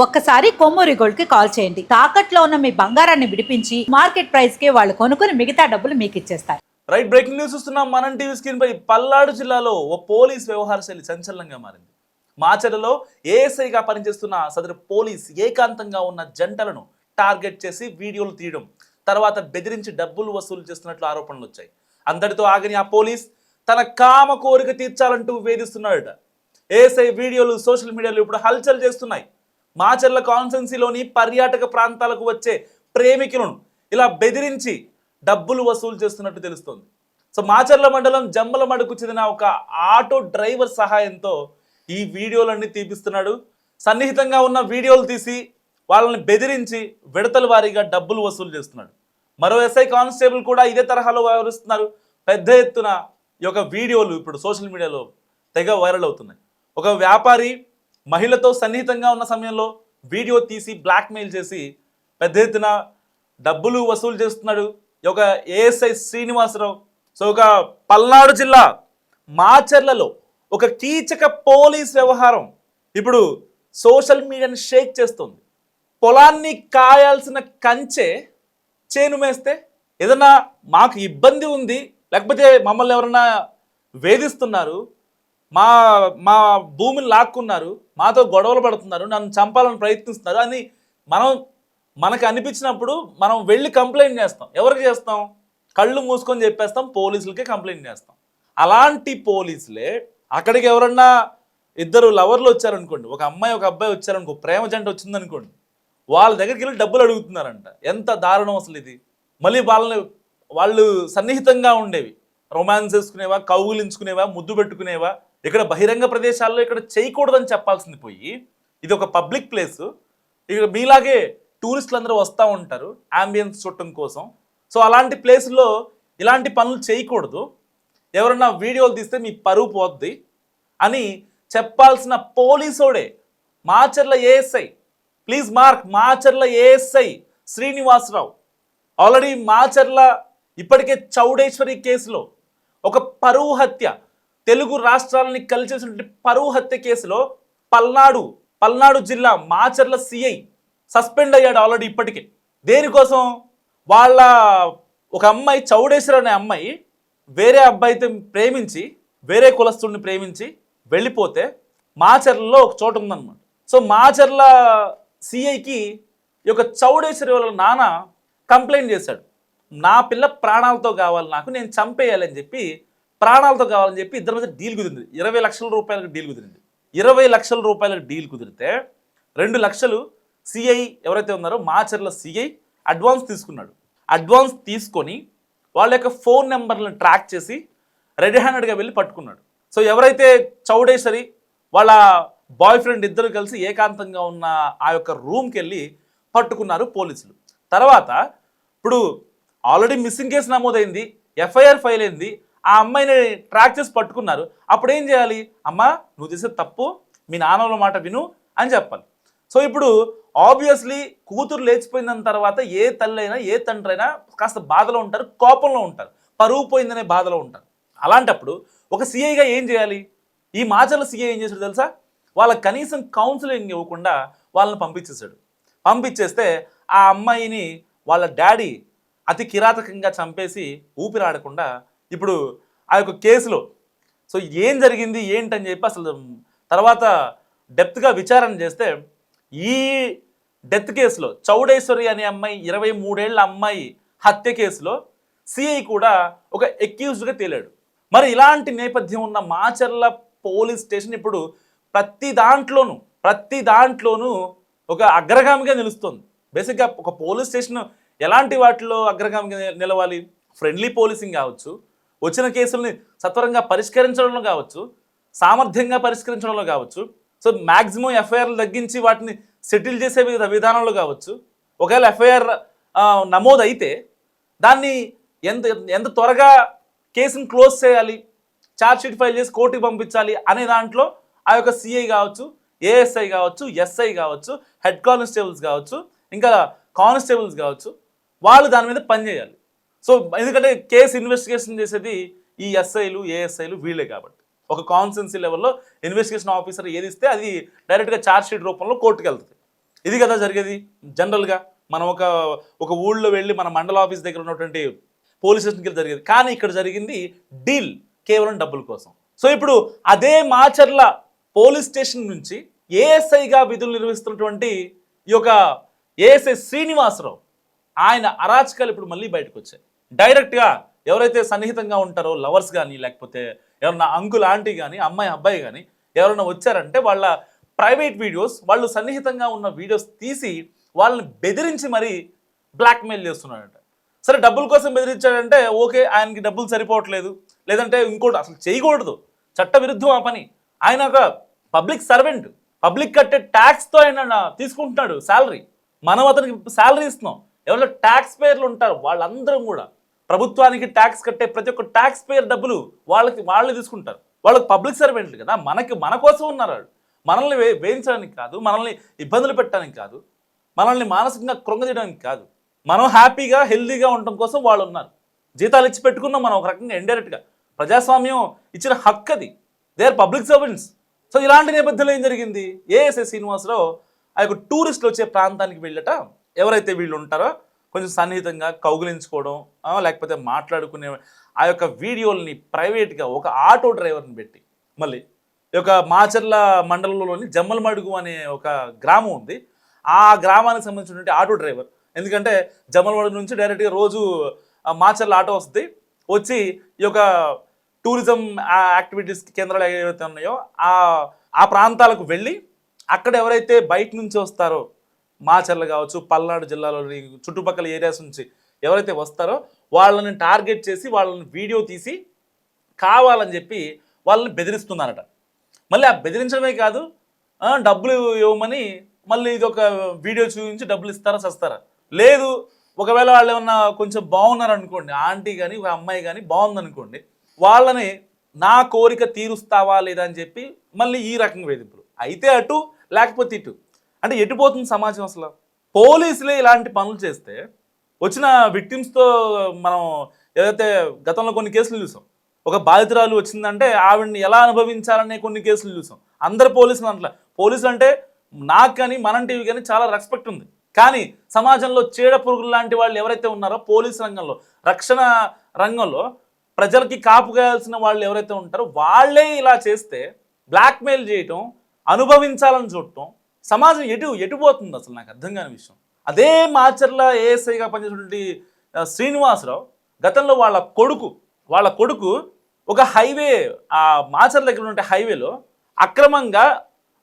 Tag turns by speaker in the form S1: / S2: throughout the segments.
S1: ఒక్కసారి కొమ్మూరి గోల్డ్ కి కాల్ చేయండి. తాకట్లో ఉన్న మీ బంగారాన్ని విడిపించి మార్కెట్ ప్రైస్ కి వాళ్ళు కొనుక్కుని మిగతా డబ్బులు మీకు ఇచ్చేస్తారు.
S2: రైట్, బ్రేకింగ్ న్యూస్ చూస్తున్నాం. మనం టీవీ స్క్రీన్ పై పల్నాడు జిల్లాలో ఓ పోలీస్ వ్యవహార శైలి సంచలనంగా మారింది. మాచర్లలో ఏఎస్ఐగా పనిచేస్తున్న సదరు పోలీస్ ఏకాంతంగా ఉన్న జంటలను టార్గెట్ చేసి వీడియోలు తీయడం, తర్వాత బెదిరించి డబ్బులు వసూలు చేస్తున్నట్లు ఆరోపణలు వచ్చాయి. అందరితో ఆగని ఆ పోలీస్ తన కామ కోరిక తీర్చాలంటూ వేధిస్తున్నాడట. ఏఎస్ఐ వీడియోలు సోషల్ మీడియాలో ఇప్పుడు హల్చల్ చేస్తున్నాయి. మాచర్ల కాన్స్టెన్సీలోని పర్యాటక ప్రాంతాలకు వచ్చే ప్రేమికులను ఇలా బెదిరించి డబ్బులు వసూలు చేస్తున్నట్టు తెలుస్తోంది. సో మాచర్ల మండలం జమ్మలమడుకు చెందిన ఒక ఆటో డ్రైవర్ సహాయంతో ఈ వీడియోలన్నీ తీపిస్తున్నాడు. సన్నిహితంగా ఉన్న వీడియోలు తీసి వాళ్ళని బెదిరించి విడతల వారీగా డబ్బులు వసూలు చేస్తున్నాడు. మరో ఎస్ఐ కానిస్టేబుల్ కూడా ఇదే తరహాలో వ్యవహరిస్తున్నారు. పెద్ద ఎత్తున ఈ యొక్క వీడియోలు ఇప్పుడు సోషల్ మీడియాలో తెగ వైరల్ అవుతున్నాయి. ఒక వ్యాపారి మహిళతో సన్నిహితంగా ఉన్న సమయంలో వీడియో తీసి బ్లాక్మెయిల్ చేసి పెద్ద ఎత్తున డబ్బులు వసూలు చేస్తున్నాడు ఈ యొక్క ఏఎస్ఐ శ్రీనివాసరావు. సో ఒక పల్నాడు జిల్లా మాచర్లలో ఒక కీచక పోలీస్ వ్యవహారం ఇప్పుడు సోషల్ మీడియాని షేక్ చేస్తుంది. పొలాన్ని కాయాల్సిన కంచె చేను మేస్తే ఏదన్నా మాకు ఇబ్బంది ఉంది, లేకపోతే మమ్మల్ని ఎవరన్నా వేధిస్తున్నారు, మా మా భూమిని లాక్కున్నారు, మాతో గొడవలు పడుతున్నారు, నన్ను చంపాలని ప్రయత్నిస్తున్నారు అని మనకు అనిపించినప్పుడు మనం వెళ్ళి కంప్లైంట్ చేస్తాం. ఎవరికి చేస్తాం? కళ్ళు మూసుకొని చెప్పేస్తాం, పోలీసులకే కంప్లైంట్ చేస్తాం. అలాంటి పోలీసులే అక్కడికి ఎవరన్నా ఇద్దరు లవర్లు వచ్చారనుకోండి, ఒక అమ్మాయి ఒక అబ్బాయి వచ్చారనుకో, ప్రేమ జంట వచ్చిందనుకోండి, వాళ్ళ దగ్గరికి వెళ్ళి డబ్బులు అడుగుతున్నారంట. ఎంత దారుణం అసలు ఇది! మళ్ళీ వాళ్ళు సన్నిహితంగా ఉండేవి, రొమాన్స్ చేసుకునేవా, కౌగులించుకునేవా, ముద్దు పెట్టుకునేవా, ఇక్కడ బహిరంగ ప్రదేశాల్లో ఇక్కడ చేయకూడదని చెప్పాల్సింది పోయి ఇది ఒక పబ్లిక్ ప్లేసు, ఇక్కడ మీలాగే టూరిస్టులు అందరూ వస్తూ ఉంటారు అంబియన్స్ చూడటం కోసం. సో అలాంటి ప్లేసుల్లో ఇలాంటి పనులు చేయకూడదు, ఎవరన్నా వీడియోలు తీస్తే మీ పరువు పోద్ది అని చెప్పాల్సిన పోలీసోడే Macherla ASI. Please mark, Macherla ASI Srinivasarao. Already Macherla ఇప్పటికే చౌడేశ్వరి కేసులో ఒక పరువు హత్య, తెలుగు రాష్ట్రాలని కలిసేసినటువంటి పరువు హత్య కేసులో పల్నాడు జిల్లా మాచర్ల సిఐ సస్పెండ్ అయ్యాడు ఆల్రెడీ ఇప్పటికే. దేనికోసం? వాళ్ళ ఒక అమ్మాయి, చౌడేశ్వరి అనే అమ్మాయి వేరే అబ్బాయితో ప్రేమించి, వేరే కులస్తుడిని ప్రేమించి వెళ్ళిపోతే మాచర్లలో ఒక చోటు ఉందన్నమాట. సో మాచర్ల సిఐకి ఈ యొక్క చౌడేశ్వరి వాళ్ళ నాన్న కంప్లైంట్ చేశాడు. నా పిల్ల ప్రాణాలతో కావాలి, నాకు, నేను చంపేయాలని చెప్పి, ప్రాణాలతో కావాలని చెప్పి ఇద్దరి మధ్య డీల్ కుదిరింది. 20 లక్షల రూపాయలకు డీల్ కుదిరింది. 20 లక్షల రూపాయలకు డీల్ కుదిరితే 2 లక్షలు సిఐ ఎవరైతే ఉన్నారో మాచర్ల సిఐ అడ్వాన్స్ తీసుకున్నాడు. అడ్వాన్స్ తీసుకొని వాళ్ళ యొక్క ఫోన్ నెంబర్లను ట్రాక్ చేసి రెడీ హ్యాండెడ్గా వెళ్ళి పట్టుకున్నాడు. సో ఎవరైతే చౌడేశ్వరి వాళ్ళ బాయ్ ఫ్రెండ్ ఇద్దరు కలిసి ఏకాంతంగా ఉన్న ఆ యొక్క రూమ్కి వెళ్ళి పట్టుకున్నారు పోలీసులు. తర్వాత ఇప్పుడు ఆల్రెడీ మిస్సింగ్ కేసు నమోదైంది, ఎఫ్ఐఆర్ ఫైల్ అయింది, ఆ అమ్మాయిని ట్రాక్ చేసి పట్టుకున్నారు. అప్పుడు ఏం చేయాలి? అమ్మా, నువ్వు చేసే తప్పు, మీ నాన్నల మాట విను అని చెప్పాలి. సో ఇప్పుడు ఆబ్వియస్లీ కూతురు లేచిపోయిన తర్వాత ఏ తల్లి అయినా ఏ తండ్రి అయినా కాస్త బాధలో ఉంటారు, కోపంలో ఉంటారు, పరువు పోయిందనే బాధలో ఉంటారు. అలాంటప్పుడు ఒక సిఐగా ఏం చేయాలి? ఈ మాచర్ల సిఐ ఏం చేశాడు తెలుసా? వాళ్ళకి కనీసం కౌన్సిలింగ్ ఇవ్వకుండా వాళ్ళని పంపించేశాడు. పంపించేస్తే ఆ అమ్మాయిని వాళ్ళ డాడీ అతి కిరాతకంగా చంపేసి ఊపిరాడకుండా ఇప్పుడు ఆ యొక్క కేసులో సో ఏం జరిగింది ఏంటని చెప్పి అసలు తర్వాత డెప్త్గా విచారణ చేస్తే ఈ డెత్ కేసులో చౌడేశ్వరి అనే అమ్మాయి, 23 ఏళ్ల అమ్మాయి హత్య కేసులో సిఐ కూడా ఒక అక్యూజ్డ్గా తేలాడు. మరి ఇలాంటి నేపథ్యం ఉన్న మాచర్ల పోలీస్ స్టేషన్ ఇప్పుడు ప్రతి దాంట్లోనూ ఒక అగ్రగామిగా నిలుస్తుంది. బేసిక్గా ఒక పోలీస్ స్టేషన్ ఎలాంటి వాటిలో అగ్రగామిగా నిలవాలి? ఫ్రెండ్లీ పోలీసింగ్ కావచ్చు, వచ్చిన కేసుల్ని సత్వరంగా పరిష్కరించడంలో కావచ్చు, సామర్థ్యంగా పరిష్కరించడంలో కావచ్చు, సో మ్యాక్సిమం ఎఫ్ఐఆర్లు తగ్గించి వాటిని సెటిల్ చేసే విధానంలో కావచ్చు. ఒకవేళ ఎఫ్ఐఆర్ నమోదైతే దాన్ని ఎంత త్వరగా కేసుని క్లోజ్ చేయాలి, ఛార్జ్షీట్ ఫైల్ చేసి కోర్టుకి పంపించాలి అనే దాంట్లో ఆ యొక్క సిఐ కావచ్చు, ఏఎస్ఐ కావచ్చు, ఎస్ఐ కావచ్చు, హెడ్ కానిస్టేబుల్స్ కావచ్చు, ఇంకా కానిస్టేబుల్స్ కావచ్చు, వాళ్ళు దాని మీద పనిచేయాలి. సో ఎందుకంటే కేసు ఇన్వెస్టిగేషన్ చేసేది ఈ ఎస్ఐలు, ఏఎస్ఐలు వీళ్ళే కాబట్టి ఒక కాన్స్టెన్సీ లెవెల్లో ఇన్వెస్టిగేషన్ ఆఫీసర్ ఏది ఇస్తే అది డైరెక్ట్గా ఛార్జ్ షీట్ రూపంలో కోర్టుకు వెళ్తుంది. ఇది కదా జరిగేది జనరల్గా. మనం ఒక ఊళ్ళో వెళ్ళి మన మండల ఆఫీస్ దగ్గర ఉన్నటువంటి పోలీస్ స్టేషన్కి వెళ్ళి జరిగేది. కానీ ఇక్కడ జరిగింది డీల్, కేవలం డబ్బుల కోసం. సో ఇప్పుడు అదే మాచర్ల పోలీస్ స్టేషన్ నుంచి ఏఎస్ఐగా విధులు నిర్వహిస్తున్నటువంటి ఈ యొక్క ఏఎస్ఐ శ్రీనివాసరావు, ఆయన అరాచకాలు ఇప్పుడు మళ్ళీ బయటకు వచ్చాయి. డైరెక్ట్గా ఎవరైతే సన్నిహితంగా ఉంటారో లవర్స్ కానీ, లేకపోతే ఎవరన్నా అంకుల్ ఆంటీ కానీ, అమ్మాయి అబ్బాయి కానీ ఎవరైనా వచ్చారంటే వాళ్ళ ప్రైవేట్ వీడియోస్, వాళ్ళు సన్నిహితంగా ఉన్న వీడియోస్ తీసి వాళ్ళని బెదిరించి మరీ బ్లాక్మెయిల్ చేస్తున్నాడట. సరే డబ్బుల కోసం బెదిరించాడంటే ఓకే, ఆయనకి డబ్బులు సరిపోవట్లేదు, లేదంటే ఇంకోటి అసలు చేయకూడదు, చట్టవిరుద్ధం ఆ పని. ఆయన ఒక పబ్లిక్ సర్వెంట్, పబ్లిక్ కట్టే ట్యాక్స్తో ఆయన తీసుకుంటున్నాడు శాలరీ. మనం అతనికి శాలరీ ఇస్తున్నాం. ఎవరో ట్యాక్స్ పేర్లు ఉంటారు వాళ్ళందరం కూడా ప్రభుత్వానికి ట్యాక్స్ కట్టే ప్రతి ఒక్క ట్యాక్స్ పేర్ డబ్బులు వాళ్ళు తీసుకుంటారు. వాళ్ళకి పబ్లిక్ సర్వెంట్లు కదా, మన కోసం ఉన్నారు వాళ్ళు. మనల్ని వేయించడానికి కాదు, మనల్ని ఇబ్బందులు పెట్టడానికి కాదు, మనల్ని మానసికంగా కృంగదీయడానికి కాదు, మనం హ్యాపీగా హెల్దీగా ఉండటం కోసం వాళ్ళు ఉన్నారు. జీతాలు ఇచ్చి పెట్టుకున్నాం మనం ఒక రకంగా ఇండైరెక్ట్గా. ప్రజాస్వామ్యం ఇచ్చిన హక్కు అది. They are public servants. So ఇలాంటి నేపథ్యంలో ఏం జరిగింది, ఏఎస్ఐ శ్రీనివాసరావు ఆ యొక్క టూరిస్టులు వచ్చే ప్రాంతానికి వెళ్ళట ఎవరైతే వీళ్ళు ఉంటారో కొంచెం సన్నిహితంగా కౌగిలించుకోవడం, లేకపోతే మాట్లాడుకునే ఆ యొక్క వీడియోల్ని ప్రైవేట్గా ఒక ఆటో డ్రైవర్ని పెట్టి, మళ్ళీ ఈ యొక్క మాచర్ల మండలంలోని జమ్మలమడుగు అనే ఒక గ్రామం ఉంది, ఆ గ్రామానికి సంబంధించినటువంటి ఆటో డ్రైవర్. ఎందుకంటే జమ్మలమడుగు నుంచి డైరెక్ట్గా రోజు మాచర్ల ఆటో వస్తుంది, వచ్చి ఈ యొక్క టూరిజం యాక్టివిటీస్ కేంద్రాలు ఏవైతే ఉన్నాయో ఆ ప్రాంతాలకు వెళ్ళి అక్కడ ఎవరైతే బయట నుంచి వస్తారో, మాచర్ల కావచ్చు, పల్నాడు జిల్లాలోని చుట్టుపక్కల ఏరియాస్ నుంచి ఎవరైతే వస్తారో వాళ్ళని టార్గెట్ చేసి వాళ్ళని వీడియో తీసి కావాలని చెప్పి వాళ్ళని బెదిరిస్తున్నారట. మళ్ళీ ఆ బెదిరించడమే కాదు, డబ్బులు ఇవ్వమని మళ్ళీ ఇది ఒక వీడియో చూపించి డబ్బులు ఇస్తారా చస్తారా. లేదు, ఒకవేళ వాళ్ళు ఏమన్నా కొంచెం బాగున్నారు అనుకోండి, ఆంటీ కానీ ఒక అమ్మాయి కానీ బాగుందనుకోండి, వాళ్ళని నా కోరిక తీరుస్తావా లేదా అని చెప్పి మళ్ళీ ఈ రకంగా వేధింపులు. అయితే అటు లేకపోతే ఇటు, అంటే ఎటుపోతుంది సమాజం అసలు. పోలీసులే ఇలాంటి పనులు చేస్తే వచ్చిన విక్టిమ్స్తో మనం ఏదైతే గతంలో కొన్ని కేసులు చూసాం, ఒక బాధితురాలు వచ్చిందంటే ఆవిడని ఎలా అనుభవించాలనే కొన్ని కేసులు చూసాం. అందరు పోలీసులు అంటలా, పోలీసులు అంటే నాకు కానీ మనం టీవీ కానీ చాలా రెస్పెక్ట్ ఉంది. కానీ సమాజంలో చీడ పురుగులు లాంటి వాళ్ళు ఎవరైతే ఉన్నారో పోలీసు రంగంలో, రక్షణ రంగంలో ప్రజలకి కాపుగాయాల్సిన వాళ్ళు ఎవరైతే ఉంటారో వాళ్ళే ఇలా చేస్తే బ్లాక్మెయిల్ చేయటం, అనుభవించాలని చూడటం, సమాజం ఎటుపోతుంది అసలు నాకు అర్థం కాని విషయం. అదే మాచర్ల ఏఎస్ఐగా పనిచేసినటువంటి శ్రీనివాసరావు గతంలో వాళ్ళ కొడుకు ఒక హైవే, ఆ మాచర్ల దగ్గర ఉన్న హైవేలో అక్రమంగా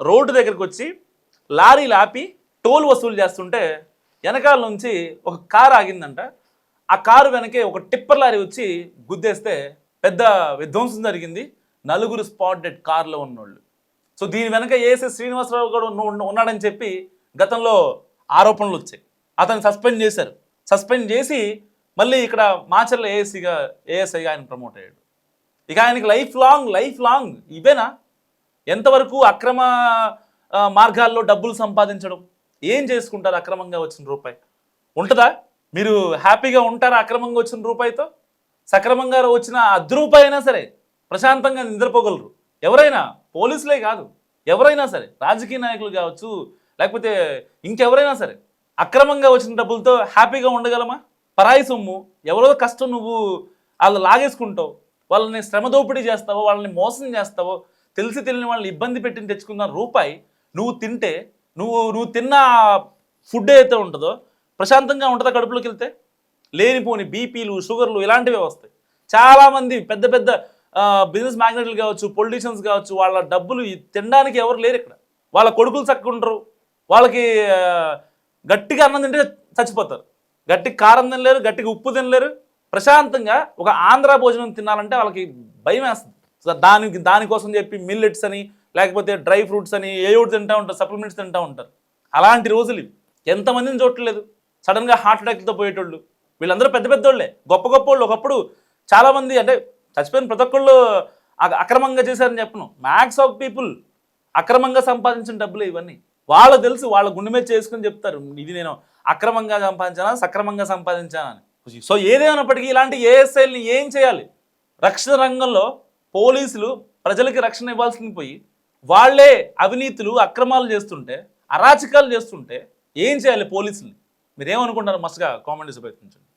S2: రోడ్డు దగ్గరకు వచ్చి లారీలు ఆపి టోల్ వసూలు చేస్తుంటే వెనకాల నుంచి ఒక కారు ఆగిందంట. ఆ కారు వెనకే ఒక టిప్పర్ లారీ వచ్చి గుద్దేస్తే పెద్ద విధ్వంసం జరిగింది. 4 స్పాట్ డెడ్ కార్లో ఉన్నోళ్ళు. సో దీని వెనక ఏఎస్ఐ శ్రీనివాసరావు కూడా ఉన్నాడని చెప్పి గతంలో ఆరోపణలు వచ్చాయి. అతను సస్పెండ్ చేశారు. సస్పెండ్ చేసి మళ్ళీ ఇక్కడ మాచర్ల ఏఎస్ఐగా ఆయన ప్రమోట్ అయ్యాడు. ఇక ఆయనకి లైఫ్ లాంగ్ ఇవేనా? ఎంతవరకు అక్రమ మార్గాల్లో డబ్బులు సంపాదించడం? ఏం చేసుకుంటారు అక్రమంగా వచ్చిన రూపాయి? ఉంటుందా? మీరు హ్యాపీగా ఉంటారా అక్రమంగా వచ్చిన రూపాయితో? సక్రమంగా వచ్చిన 10 రూపాయి అయినా సరే ప్రశాంతంగా నిద్రపోగలరు ఎవరైనా, పోలీసులే కాదు, ఎవరైనా సరే, రాజకీయ నాయకులు కావచ్చు, లేకపోతే ఇంకెవరైనా సరే. అక్రమంగా వచ్చిన డబ్బులతో హ్యాపీగా ఉండగలమా? పరాయి సొమ్ము, ఎవరో కష్టం నువ్వు వాళ్ళు లాగేసుకుంటావు, వాళ్ళని శ్రమ దోపిడీ చేస్తావో, వాళ్ళని మోసం చేస్తావో, తెలిసి తెలియని వాళ్ళని ఇబ్బంది పెట్టి తెచ్చుకున్న రూపాయి నువ్వు తింటే, నువ్వు తిన్న ఫుడ్ ఏదైతే ఉంటుందో ప్రశాంతంగా ఉంటుందా కడుపులోకి వెళ్తే? లేనిపోని బీపీలు, షుగర్లు ఇలాంటివే వస్తాయి. చాలామంది పెద్ద పెద్ద బిజినెస్ మ్యాగ్నెట్లు కావచ్చు, పొలిటీషియన్స్ కావచ్చు, వాళ్ళ డబ్బులు తినడానికి ఎవరు లేరు ఇక్కడ. వాళ్ళ కొడుకులు చక్కకుంటారు, వాళ్ళకి గట్టిగా అన్నం తింటే చచ్చిపోతారు, గట్టికి కారం తినలేరు, గట్టికి ఉప్పు తినలేరు. ప్రశాంతంగా ఒక ఆంధ్ర భోజనం తినాలంటే వాళ్ళకి భయం వేస్తుంది. సో దానికోసం చెప్పి మిల్లెట్స్ అని, లేకపోతే డ్రై ఫ్రూట్స్ అని ఏయోటి తింటూ ఉంటారు, సప్లిమెంట్స్ తింటూ ఉంటారు. అలాంటి రోజులు ఇవి. ఎంతమందిని చూడట్లేదు సడన్గా హార్ట్ అటాక్లతో పోయేటోళ్ళు. వీళ్ళందరూ పెద్ద పెద్దోళ్ళే, గొప్ప వాళ్ళు. ఒకప్పుడు చాలామంది, అంటే చచ్చిపోయిన ప్రతి ఒక్కళ్ళు అక్రమంగా చేశారని చెప్పను. మ్యాక్స్ ఆఫ్ పీపుల్ అక్రమంగా సంపాదించిన డబ్బులు ఇవన్నీ. వాళ్ళకు తెలుసు, వాళ్ళ గుండె మీద చేసుకుని చెప్తారు, ఇది నేను అక్రమంగా సంపాదించానా, సక్రమంగా సంపాదించానా అని. సో ఏదేమైనప్పటికీ ఇలాంటి ఏఎస్ఐల్ని ఏం చేయాలి? రక్షణ రంగంలో పోలీసులు ప్రజలకి రక్షణ ఇవ్వాల్సింది పోయి వాళ్ళే అవినీతులు, అక్రమాలు చేస్తుంటే అరాచకాలు చేస్తుంటే ఏం చేయాలి పోలీసులు? మీరేమనుకుంటారు? మస్తుగా కామెంట్ చేసి ప్రయత్నించండి.